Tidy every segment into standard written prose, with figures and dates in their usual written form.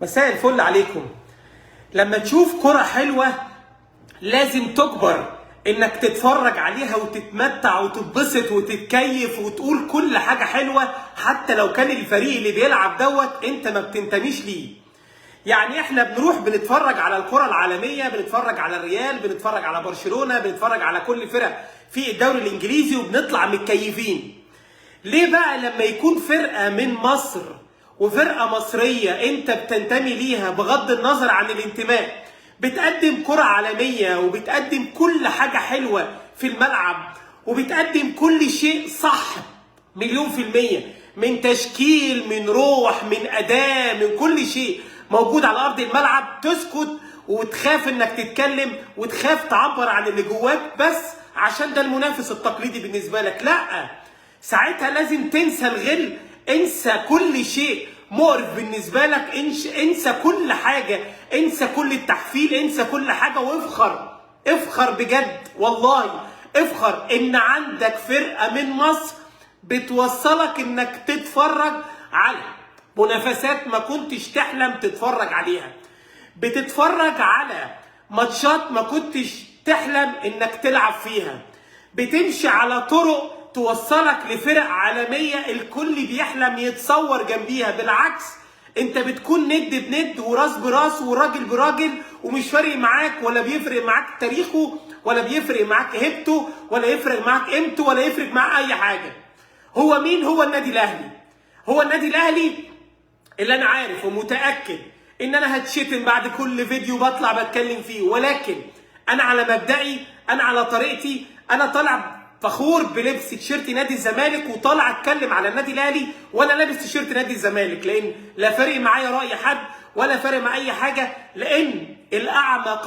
مساء الفل عليكم. لما تشوف كرة حلوة لازم تجبر انك تتفرج عليها وتتمتع وتتبسط وتتكيف وتقول كل حاجة حلوة، حتى لو كان الفريق اللي بيلعب دوت انت ما بتنتميش ليه. يعني احنا بنروح بنتفرج على الكرة العالمية، بنتفرج على الريال، بنتفرج على برشلونة، بنتفرج على كل فرق في الدوري الانجليزي وبنطلع متكيفين. ليه بقى لما يكون فرقة من مصر وفرقة مصرية انت بتنتمي ليها بغض النظر عن الانتماء بتقدم كرة عالمية وبتقدم كل حاجة حلوة في الملعب وبتقدم كل شيء صح مليون في المية، من تشكيل، من روح، من أداء، من كل شيء موجود على أرض الملعب، تسكت وتخاف انك تتكلم وتخاف تعبر عن اللي جواك بس عشان ده المنافس التقليدي بالنسبة لك؟ لا، ساعتها لازم تنسى الغل، انسى كل شيء مقرف بالنسبة لك، انسى كل حاجة، انسى كل التحفيل، انسى كل حاجة وافخر. افخر بجد والله، افخر ان عندك فرقة من مصر بتوصلك انك تتفرج على منافسات ما كنتش تحلم تتفرج عليها، بتتفرج على ماتشات ما كنتش تحلم انك تلعب فيها، بتمشي على طرق توصلك لفرق عالمية الكل بيحلم يتصور جنبيها. بالعكس انت بتكون ند بند وراس براس وراجل براجل، ومش فارق معاك ولا بيفرق معاك تاريخه ولا بيفرق معاك هيبته ولا يفرق معاك قيمته ولا يفرق معاك اي حاجة. هو مين؟ هو النادي الاهلي. هو النادي الاهلي اللي انا عارف ومتأكد ان انا هتشتم بعد كل فيديو بطلع بتكلم فيه، ولكن انا على مبدئي، انا على طريقتي، انا طالع فخور بلبس تيشيرت نادي الزمالك وطالع اتكلم على النادي الاهلي وانا لابس تيشيرت نادي الزمالك، لان لا فارق معايا راي حد ولا فارق مع اي حاجه، لان الاعمى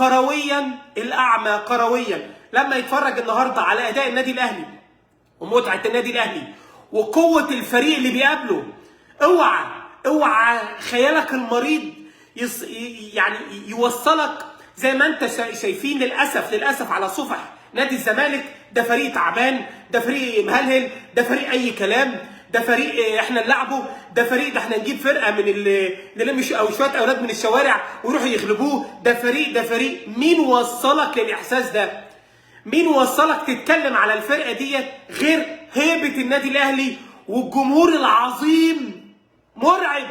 كرويا لما يتفرج النهارده على اداء النادي الاهلي ومتعه النادي الاهلي وقوه الفريق اللي بيقابله، اوعى خيالك المريض يعني يوصلك زي ما انت شايفين. للاسف على صفح نادي الزمالك ده فريق تعبان، ده فريق مهلهل، ده فريق اي كلام، ده فريق احنا نلعبه، ده فريق ده احنا نجيب فرقه من اللي نلم او شويه اولاد من الشوارع ويروحوا يغلبوه، ده فريق. مين وصلك للاحساس ده؟ مين وصلك تتكلم على الفرقه ديت غير هيبه النادي الاهلي والجمهور العظيم؟ مرعب.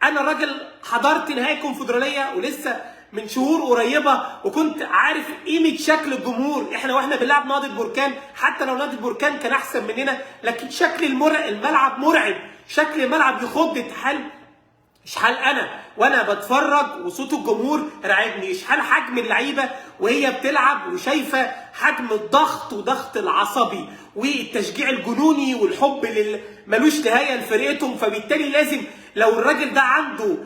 انا راجل حضرت نهائي الكونفدراليه ولسه من شهور قريبه وكنت عارف قيمه شكل الجمهور. احنا واحنا بنلعب نادي البركان، حتى لو نادي البركان كان احسن مننا، لكن شكل الملعب مرعب، شكل الملعب يخض. اشحال انا وانا بتفرج وصوت الجمهور راعبني، اشحال حجم اللعيبه وهي بتلعب وشايفه حجم الضغط وضغط العصبي والتشجيع الجنوني والحب اللي ملوش نهايه لفرقتهم. فبالتالي لازم لو الراجل ده عنده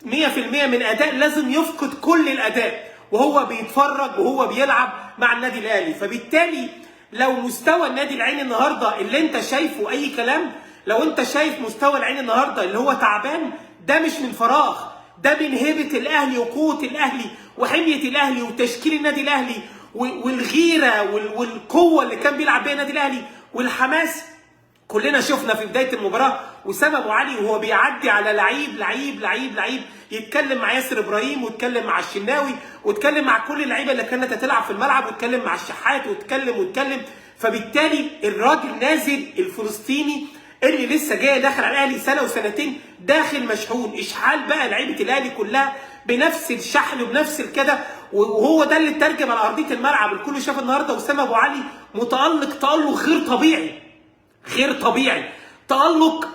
100% من اداء لازم يفقد كل الاداء وهو بيتفرج وهو بيلعب مع النادي الاهلي. فبالتالي لو مستوى النادي العين النهارده اللي انت شايفه اي كلام، لو انت شايف مستوى العين النهارده اللي هو تعبان، ده مش من فراغ، ده من هيبه الاهلي وقوه الاهلي وحميه الاهلي وتشكيل النادي الاهلي والغيره والقوه اللي كان بيلعب بيها النادي الاهلي والحماس. كلنا شفنا في بدايه المباراه وسام ابو علي وهو بيعدي على لعيب يتكلم مع ياسر ابراهيم ويتكلم مع الشناوي ويتكلم مع كل اللعيبه اللي كانت هتلعب في الملعب ويتكلم مع الشحات ويتكلم. فبالتالي الراجل نازل الفلسطيني اللي لسه جاي داخل على الاهلي سنه وسنتين داخل مشحون. اشحال بقى لعيبه الاهلي كلها بنفس الشحن وبنفس الكده، وهو ده اللي اترجم على ارضيه الملعب. الكل شاف النهارده وسام ابو علي متالق تالق غير طبيعي، تالق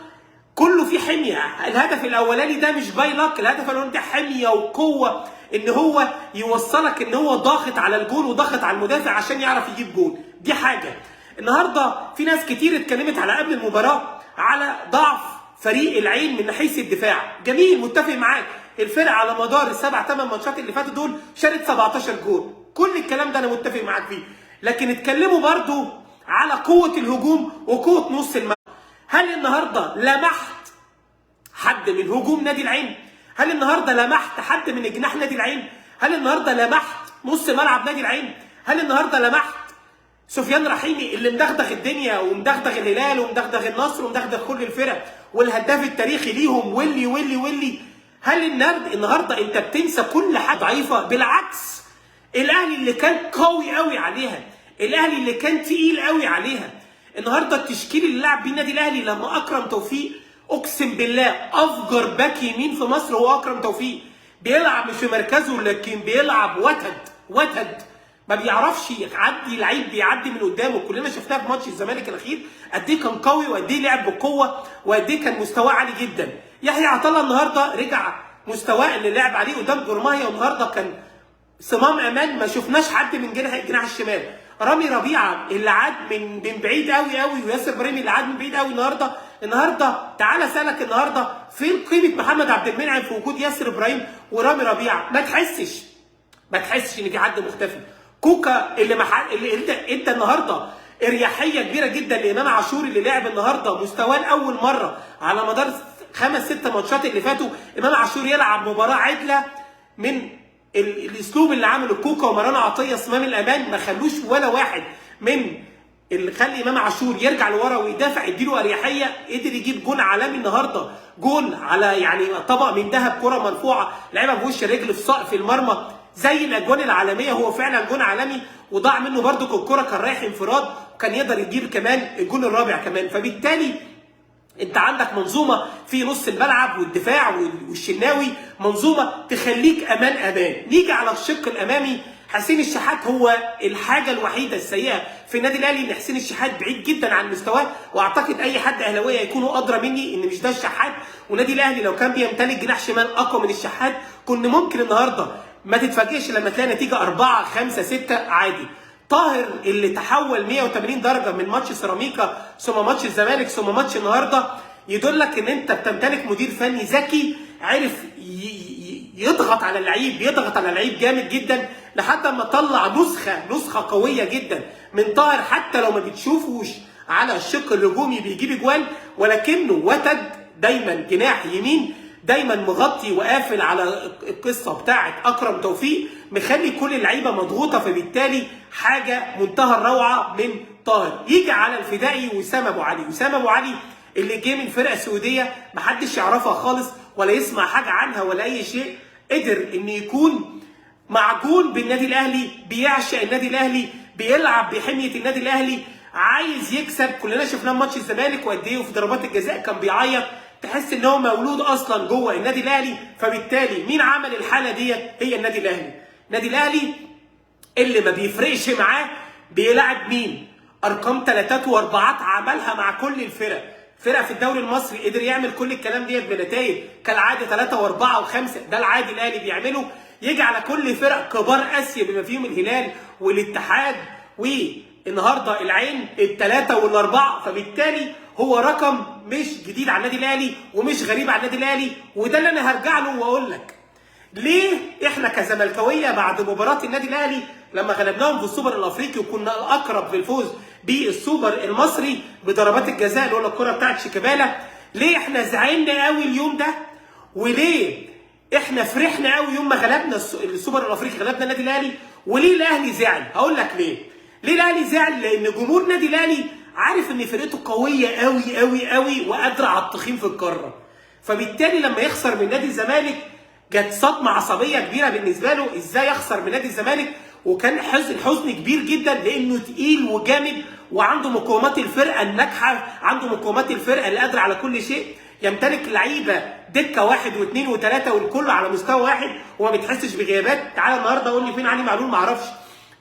كله فيه حميه. الهدف الاولاني ده مش باي لك، الهدف الاولاني ده حميه وقوه، ان هو يوصلك ان هو ضاغط على الجول وضاغط على المدافع عشان يعرف يجيب جول. دي حاجه. النهارده في ناس كتير اتكلمت على قبل المباراه على ضعف فريق العين من حيث الدفاع. جميل، متفق معاك. الفرقه على مدار ال7-8 ماتشات اللي فاتوا دول شالت 17 جول، كل الكلام ده انا متفق معاك فيه، لكن اتكلموا برضو على قوه الهجوم وقوه نص الملعب. هل النهارده لمحت حد من هجوم نادي العين؟ هل النهارده لمحت حد من جناح نادي العين؟ هل النهارده لمحت نص ملعب نادي العين؟ هل النهارده لمحت سفيان رحيمي اللي مدغدغ الدنيا ومدغدغ الهلال ومدغدغ النصر ومدغدغ كل الفرق والهداف التاريخي ليهم واللي هل النهارده انت بتنسى كل حاجه ضعيفه؟ بالعكس، الاهلي اللي كان قوي قوي عليها، الاهلي اللي كان تقيل قوي عليها، النهارده التشكيل اللي لعب بيه النادي الاهلي لما اكرم توفيق، اقسم بالله افجر باك يمين في مصر هو اكرم توفيق، بيلعب مش في مركزه لكن بيلعب وتد ما بيعرفش يعدي لعيب بيعدي من قدامه. كلنا شفناه في ماتش الزمالك الاخير قد ايه كان قوي وقد ايه لعب بقوه وقد ايه كان مستواه عالي جدا. يحيى عطا الله النهارده رجع مستواه اللي لعب عليه قدام جورماهيا، والنهارده كان صمام امان، ما شفناش حد من جناح الشمال. رامي ربيعه اللي عاد من بعيد قوي وياسر ابراهيم اللي عاد من بعيد قوي النهارده تعالى اسالك النهارده فين قيمه محمد عبد المنعم في وجود ياسر ابراهيم ورامي ربيعه؟ ما تحسش ان في حد مختفي. كوكا اللي انت النهارده اريحيه كبيره جدا لامام عاشور اللي لعب النهارده مستواه لاول مره على مدار 5-6 ماتشات اللي فاتوا امام عاشور يلعب مباراه عدله من الاسلوب اللي عمله كوكا ومروان عطيه صمام الامان. ما خلوش ولا واحد من اللي خلي امام عاشور يرجع لورا ويدافع يديله اريحيه. قدر يجيب جون عالمي النهارده، جون على يعني طبق من ذهب، كره مرفوعه لعبها بوش الرجل في سقف المرمى زي الاجوان العالميه. هو فعلا جون عالمي، وضاع منه برده الكره كان رايح انفراد وكان يقدر يجيب كمان الجون الرابع كمان. فبالتالي انت عندك منظومه في نص الملعب والدفاع والشناوي، منظومه تخليك امان. نيجي على الشق الامامي، حسين الشحات هو الحاجه الوحيده السيئه في النادي الاهلي ان حسين الشحات بعيد جدا عن مستواه، واعتقد اي حد اهلاويه يكونوا ادرى مني ان مش ده الشحات. والنادي الاهلي لو كان بيمتلك جناح شمال اقوى من الشحات كنا ممكن النهارده ما تتفاجئش لما تلاقي نتيجه 4 5 6 عادي. طاهر اللي تحول 180 درجه من ماتش سيراميكا ثم ماتش الزمالك ثم ماتش النهارده، يدلك ان انت بتمتلك مدير فني ذكي عرف يضغط على اللعيب جامد جدا لحد ما طلع نسخه قويه جدا من طاهر. حتى لو ما بتشوفوش على الشق الهجومي بيجيب اجوال، ولكنه وتد دايما جناح يمين، دايما مغطي وقافل على القصه بتاعه اكرم توفيق، مخلي كل اللعيبه مضغوطه. فبالتالي حاجه منتهى الروعه من طاهر. يجي على الفدائي وسام ابو علي اللي جه من فرقه سعوديه محدش يعرفها خالص ولا يسمع حاجه عنها ولا اي شيء، قدر ان يكون معجون بالنادي الاهلي، بيعشق النادي الاهلي، بيلعب بحميه النادي الاهلي، عايز يكسب. كلنا شفناه ماتش الزمالك وقد ايه وفي ضربات الجزاء كان بيعيط، تحس ان هو مولود اصلا جوه النادي الاهلي. فبالتالي مين عمل الحاله ديت؟ هي النادي الاهلي اللي ما بيفرقش معاه بيلعب مين. ارقام 3 و4 عملها مع كل فرق في الدوري المصري، قدر يعمل كل الكلام ديت بنتائج كالعاده 3 و4 و5. ده العادي الاهلي بيعمله. يجي على كل فرق كبار اسيا بما فيهم الهلال والاتحاد والنهارده العين ال3 وال4. فبالتالي هو رقم مش جديد على النادي الاهلي ومش غريب على النادي الاهلي. وده اللي انا هرجع له واقول لك ليه احنا كزملكاويه بعد مباراه النادي الاهلي لما غلبناهم في السوبر الافريقي وكنا الاقرب في الفوز بالسوبر المصري بضربات الجزاء اللي هو الكره بتاعت شيكابالا، ليه احنا زعلنا قوي اليوم ده؟ وليه احنا فرحنا قوي يوم ما غلبنا السوبر الافريقي غلبنا النادي الاهلي؟ وليه الاهلي زعل؟ هقول لك ليه الاهلي زعل. لان جمهور النادي الاهلي عارف ان فرقته قويه قوي وقادره على التخييم في القاره. فبالتالي لما يخسر من نادي الزمالك جت صدمه عصبيه كبيره بالنسبه له، ازاي يخسر من نادي الزمالك؟ وكان حزن كبير جدا لانه تقيل وجامد وعنده مقومات الفرقه الناجحه، عنده مقومات الفرقه اللي قادره على كل شيء، يمتلك لعيبه دكه 1 و2 و3 والكل على مستوى واحد وما بتحسش بغيابات. تعالى النهارده قول لي فين علي معلول؟ ما اعرفش.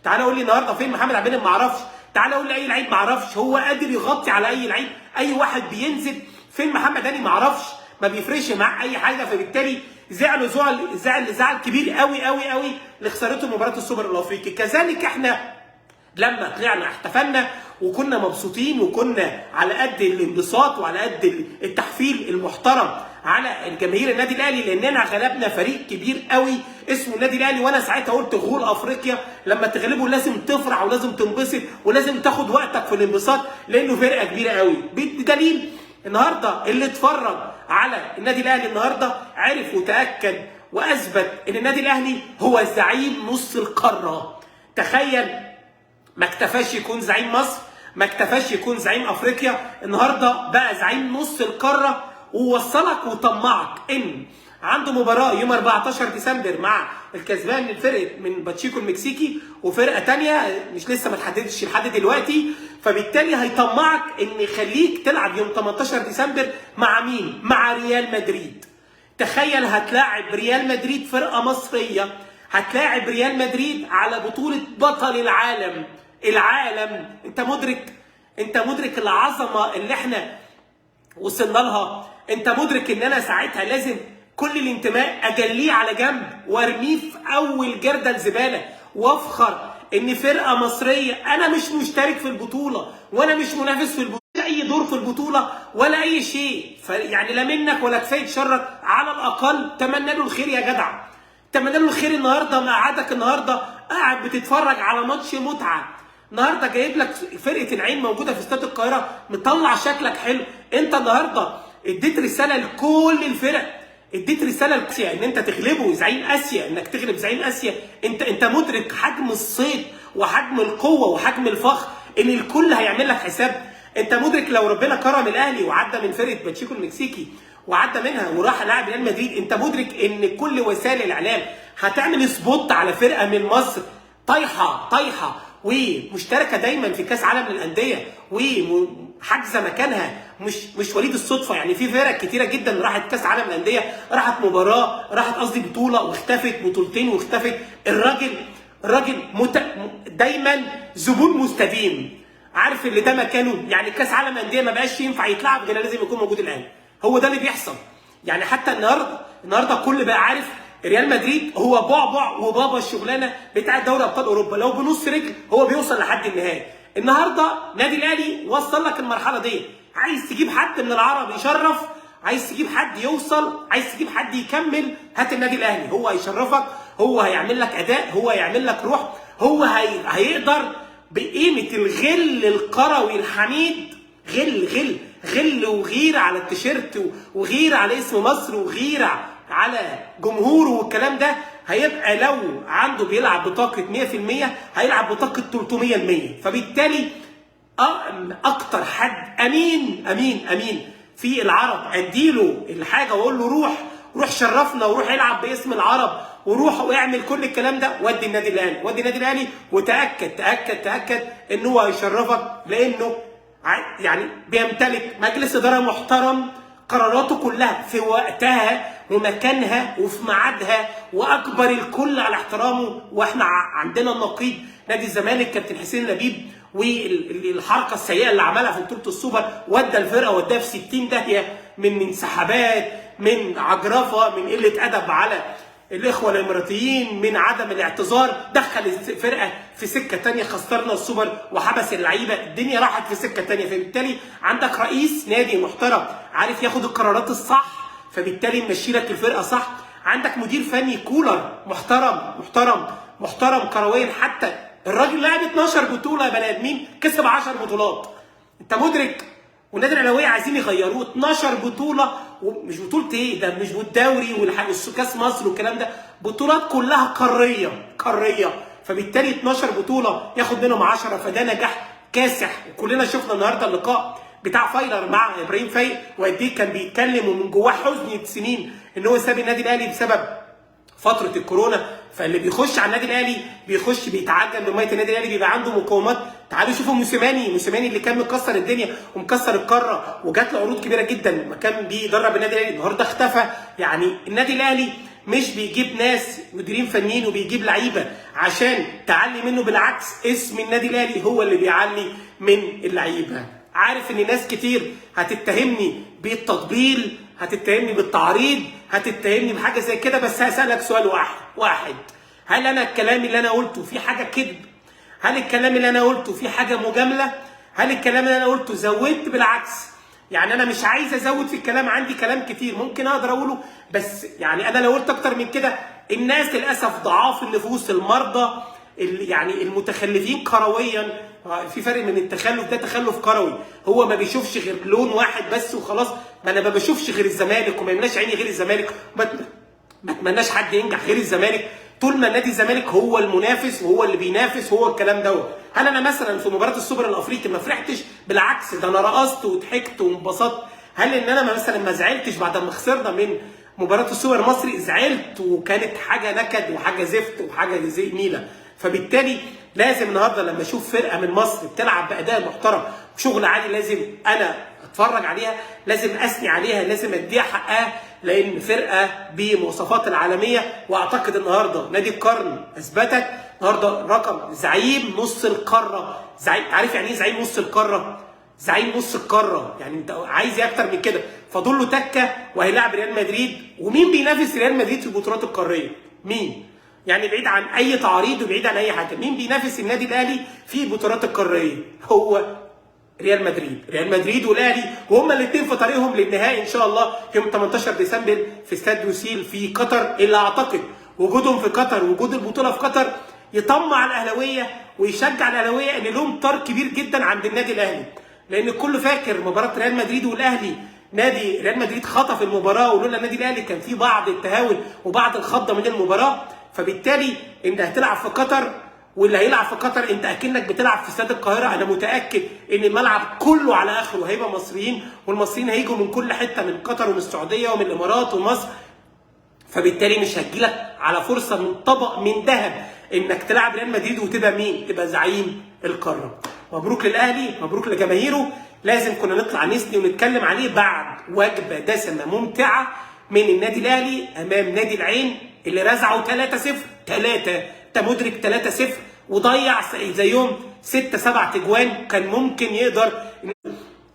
تعالى قول لي النهارده فين محمد عبد المنعم؟ ما اعرفش. تعالى قول لي اي لعيب؟ ما اعرفش. هو قادر يغطي على اي لعيب، اي واحد بينزل. فين محمد هاني؟ ما اعرفش. ما بيفرقش معاه اي حاجه. فبالتالي زعل كبير قوي لخسارته مباراه السوبر الافريقي. كذلك احنا لما طلعنا احتفلنا وكنا مبسوطين وكنا على قد الانبساط وعلى قد التحفيل المحترم على الجماهير النادي الاهلي لاننا غلبنا فريق كبير قوي اسمه النادي الاهلي. وانا ساعتها قلت غول افريقيا لما تغلبه لازم تفرح ولازم تنبسط ولازم تاخد وقتك في الانبساط لانه فرقه كبيره قوي. بدليل النهارده اللي اتفرج على النادي الاهلي النهارده عرف وتاكد واثبت ان النادي الاهلي هو زعيم نص القاره. تخيل، ما اكتفاش يكون زعيم مصر، ما اكتفاش يكون زعيم افريقيا، النهارده بقى زعيم نص القاره. ووصلك وطمعك ان عنده مباراه يوم 14 ديسمبر مع الكسبان من فرقه من باتشيكو المكسيكي، وفرقه ثانيه مش لسه ما اتحددتش لحد دلوقتي. فبالتالي هيطمعك ان يخليك تلعب يوم 18 ديسمبر مع مين؟ مع ريال مدريد. تخيل هتلاعب ريال مدريد، فرقه مصريه هتلاعب ريال مدريد على بطوله بطل العالم. انت مدرك العظمه اللي احنا وصلنا لها؟ انت مدرك ان انا ساعتها لازم كل الانتماء اجليه على جنب وارميه في اول جردل زباله، وافخر ان فرقه مصريه انا مش مشترك في البطوله وانا مش منافس في البطوله اي دور في البطوله ولا اي شيء. فيعني لا منك ولا كفايه شرك، على الاقل تمنى له الخير يا جدع، تمنى له الخير. النهارده مقعدك النهارده قاعد بتتفرج على ماتش متعه، النهارده جايب لك فرقه العين موجوده في استاد القاهره، مطلع شكلك حلو. انت النهارده اديت رساله لكل الفرق، اديت رساله لاسيا ان انت تغلبه زعيم اسيا، انك تغلب زعيم اسيا. انت مدرك حجم الصيد وحجم القوه وحجم الفخر ان الكل هيعمل لك حساب. انت مدرك لو ربنا كرم الاهلي وعدى من فرقه باتشيكو المكسيكي وعدى منها وراح لاعب ريال مدريد، انت مدرك ان كل وسائل الاعلام هتعمل سبوت على فرقه من مصر طايحه ومشتركه دايما في كاس عالم للانديه وحاجزه مكانها، مش وليد الصدفه. يعني في فرق كتيره جدا راحت كاس عالم للانديه، راحت مباراه، راحت قصدي بطوله واختفت، بطولتين واختفت. الراجل دايما زبون مستديم، عارف اللي ده مكانه. يعني كاس عالم الانديه ما بقاش ينفع يتلعب غير لازم يكون موجود الاهلي، هو ده اللي بيحصل. يعني حتى النهارده الكل بقى عارف ريال مدريد هو بعبع وبابا الشغلانه بتاع دوري ابطال اوروبا، لو بنص رجل هو بيوصل لحد النهائي. النهارده نادي الاهلي وصل لك المرحله دي، عايز تجيب حد من العرب يشرف، عايز تجيب حد يوصل، عايز تجيب حد يكمل، هات النادي الاهلي. هو هيشرفك، هو هيعمل لك اداء، هو هيعمل لك روح، هو هيقدر بقيمه الغل الكروي الحميد، غل وغيره على التيشيرت وغيره على اسم مصر وغيره على جمهوره والكلام ده. هيبقى لو عنده بيلعب بطاقه 100% هيلعب بطاقه 300%. فبالتالي اكتر حد امين في العرب اديله الحاجه واقول له روح شرفنا وروح العب باسم العرب وروح واعمل كل الكلام ده، ودي النادي الاهلي وتاكد ان هو هيشرفك، لانه يعني بيمتلك مجلس اداره محترم، قراراته كلها في وقتها ومكانها وفي ميعادها، واكبر الكل على احترامه. واحنا عندنا النقيض نادي الزمالك كابتن حسين لبيب، والحركه السيئه اللي عملها في بطوله السوبر، ودى الفرقه وداها في 60 داهيه من انسحابات، من عجرفه، من قله ادب على الاخوه الاماراتيين، من عدم الاعتذار، دخل الفرقه في سكه ثانيه، خسرنا السوبر وحبس اللعيبه، الدنيا راحت في سكه ثانيه. فبالتالي عندك رئيس نادي محترم عارف ياخد القرارات الصح، فبالتالي ممشي لك الفرقه صح. عندك مدير فني كولر محترم كرويا، حتى الراجل لعب 12 بطوله يا بني ادمين، كسب 10 بطولات. انت مدرك؟ والنادي الاهلاويه عايزين يغيروه 12 بطوله، ومش بطوله ايه ده، مش الدوري والكاس مصر والكلام ده، بطولات كلها قاريه. فبالتالي 12 بطوله ياخد منهم 10، فده نجاح كاسح. وكلنا شفنا النهارده اللقاء بتاع فايلر مع ابراهيم فايق، وقد ايه كان بيتكلم ومن جواه حزن سنين ان هو ساب النادي الاهلي بسبب فتره الكورونا. فاللي بيخش على النادي الاهلي بيخش بيتعجب من ميه النادي الاهلي، بيبقى عنده مقومات. تعالوا شوفوا موسيماني اللي كان مكسر الدنيا ومكسر القاره، وجات له عروض كبيره جدا ما كان بيدرب النادي الاهلي، النهارده اختفى. يعني النادي الاهلي مش بيجيب ناس مديرين فنيين وبيجيب لعيبه عشان تعلي منه، بالعكس اسم النادي الاهلي هو اللي بيعلي من اللعيبه. عارف ان ناس كتير هتتهمني بالتطبيل، هتتهمني بالتعريض، هتتهمني بحاجه زي كده، بس هسالك سؤال واحد، هل انا الكلام اللي انا قلته في حاجه كذب؟ هل الكلام اللي انا قلته في حاجه مجامله؟ هل الكلام اللي انا قلته زودت؟ بالعكس، يعني انا مش عايز ازود في الكلام، عندي كلام كتير ممكن اقدر اقوله، بس يعني انا لو قلت اكتر من كده الناس للاسف ضعاف النفوس، المرضى يعني المتخلفين كرويا. في فرق من التخلف، ده تخلف كروي، هو ما بيشوفش غير لون واحد بس وخلاص. ما انا ما بشوفش غير الزمالك، وما يملاش عيني غير الزمالك، ما اتمناش حد ينجح غير الزمالك. طول ما نادي الزمالك هو المنافس وهو اللي بينافس هو الكلام دوت. هل انا مثلا في مباراه السوبر الافريقي ما فرحتش؟ بالعكس، ده انا رقصت وضحكت وانبسطت. هل ان انا مثلا ما زعلتش بعد ما خسرنا من مباراه السوبر المصري زعلت، وكانت حاجه نكد وحاجه زفت وحاجه زي نيله. فبالتالي لازم النهارده لما اشوف فرقه من مصر بتلعب باداء محترم وشغل عالي لازم انا اتفرج عليها، لازم اثني عليها، لازم اديها حقها، لان فرقه بمواصفات العالميه. واعتقد النهارده نادي القرن اثبتت النهارده رقم زعيم نص القاره. زعيم، عارف يعني ايه زعيم نص القاره؟ زعيم نص القاره، يعني انت عايز ايه اكتر من كده؟ فاضل له تكه وهيلاعب ريال مدريد. ومين بينافس ريال مدريد في البطولات القاريه؟ مين؟ يعني بعيد عن اي تعريض وبعيد عن اي حاجه، مين بينافس النادي الاهلي في البطولات القاريه؟ هو ريال مدريد. ريال مدريد والاهلي، وهما الاثنين في طريقهم للنهائي ان شاء الله يوم 18 ديسمبر في استاد لوسيل في قطر، اللي اعتقد وجودهم في قطر، وجود البطوله في قطر، يطمع الاهلاويه ويشجع الاهلاويه ان لهم طار كبير جدا عند النادي الاهلي. لان الكل فاكر مباراه ريال مدريد والاهلي، نادي ريال مدريد خطف المباراه، ولولا النادي الاهلي كان في بعض التهاون وبعض الخضه من المباراه. فبالتالي انت هتلعب في قطر، واللي هيلعب في قطر انت اكنك بتلعب في استاد القاهره. انا متاكد ان الملعب كله على اخره هيبقى مصريين، والمصريين هيجوا من كل حته، من قطر ومن السعوديه ومن الامارات ومصر. فبالتالي مش هتجيلك على فرصه من طبق من ذهب انك تلعب ريال مدريد وتبقى مين؟ تبقى زعيم القاره. مبروك للاهلي، مبروك لجماهيره. لازم كنا نطلع نثني ونتكلم عليه بعد وجبه دسمه ممتعه من النادي الاهلي امام نادي العين اللي رزعوا 3-0. انت مدرك 3-0 وضيع زيهم 6-7 تجوان. كان ممكن يقدر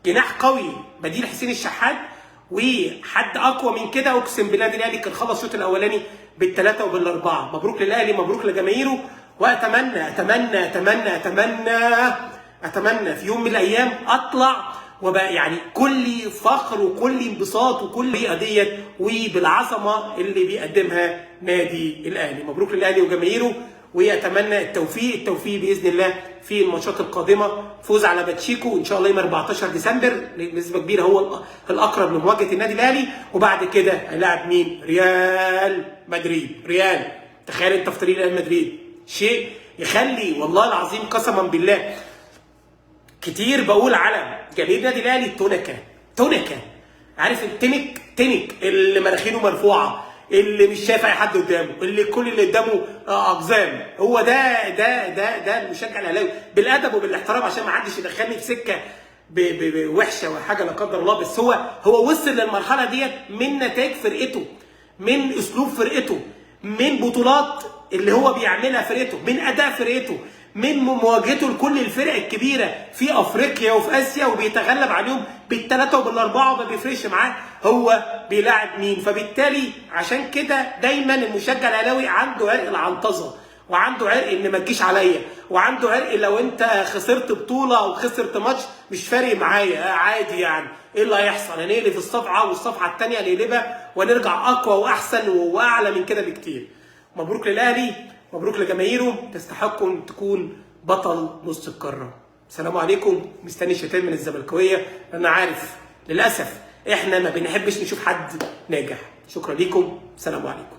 جناح قوي بديل حسين الشحات وحد اقوى من كده، اقسم بالله النادي الاهلي كان خلص الشوط الاولاني بال3 وبال4. مبروك للاهلي، مبروك لجماهيره. واتمنى اتمنى اتمنى اتمنى اتمنى في يوم من الايام اطلع وبقى يعني كل فخر وكل انبساط وكل قضيه وبالعظمه اللي بيقدمها نادي الاهلي. مبروك للاهلي وجماهيره، واتمنى التوفيق باذن الله في الماتشات القادمه. فوز على باتشيكو ان شاء الله يوم 14 ديسمبر بنسبه كبيره هو الاقرب لمواجهه النادي الاهلي، وبعد كده هيلاعب مين؟ ريال مدريد. ريال، تخيل انت في طريق ريال مدريد، شيء يخلي والله العظيم قسما بالله كتير بقول على جماهير النادي الاهلي تونكه. عارف التنك اللي مناخيره مرفوعه، اللي مش شايف اي حد قدامه، اللي كل اللي قدامه اقزام. هو ده المشجع الاهلاوي بالادب وبالاحترام، عشان ما حدش يدخلني في سكه وحشه وحاجه لا قدر الله. بس هو وصل للمرحله ديت من نتائج فرقته، من اسلوب فرقته، من بطولات اللي هو بيعملها فرقته، من اداء فرقته، من مواجهته لكل الفرق الكبيره في افريقيا وفي اسيا، وبيتغلب عليهم بال3 وبال4 وما بيفرقش معاه هو بيلاعب مين. فبالتالي عشان كده دايما المشجع الاهلاوي عنده عرق العنطزه، وعنده عرق ان ما تجيش عليا، وعنده عرق لو انت خسرت بطوله او خسرت ماتش مش فارق معايا، عادي يعني ايه اللي هيحصل؟ هنقلب الصفحه والصفحه الثانيه نقلبها ونرجع اقوى واحسن واعلى من كده بكتير. مبروك للاهلي، مبروك لجماهيره، تستحقوا ان تكون بطل نص القاره. السلام عليكم. مستني شتائم من الزملكاويه، انا عارف للاسف احنا ما بنحبش نشوف حد ناجح. شكرا ليكم، السلام عليكم.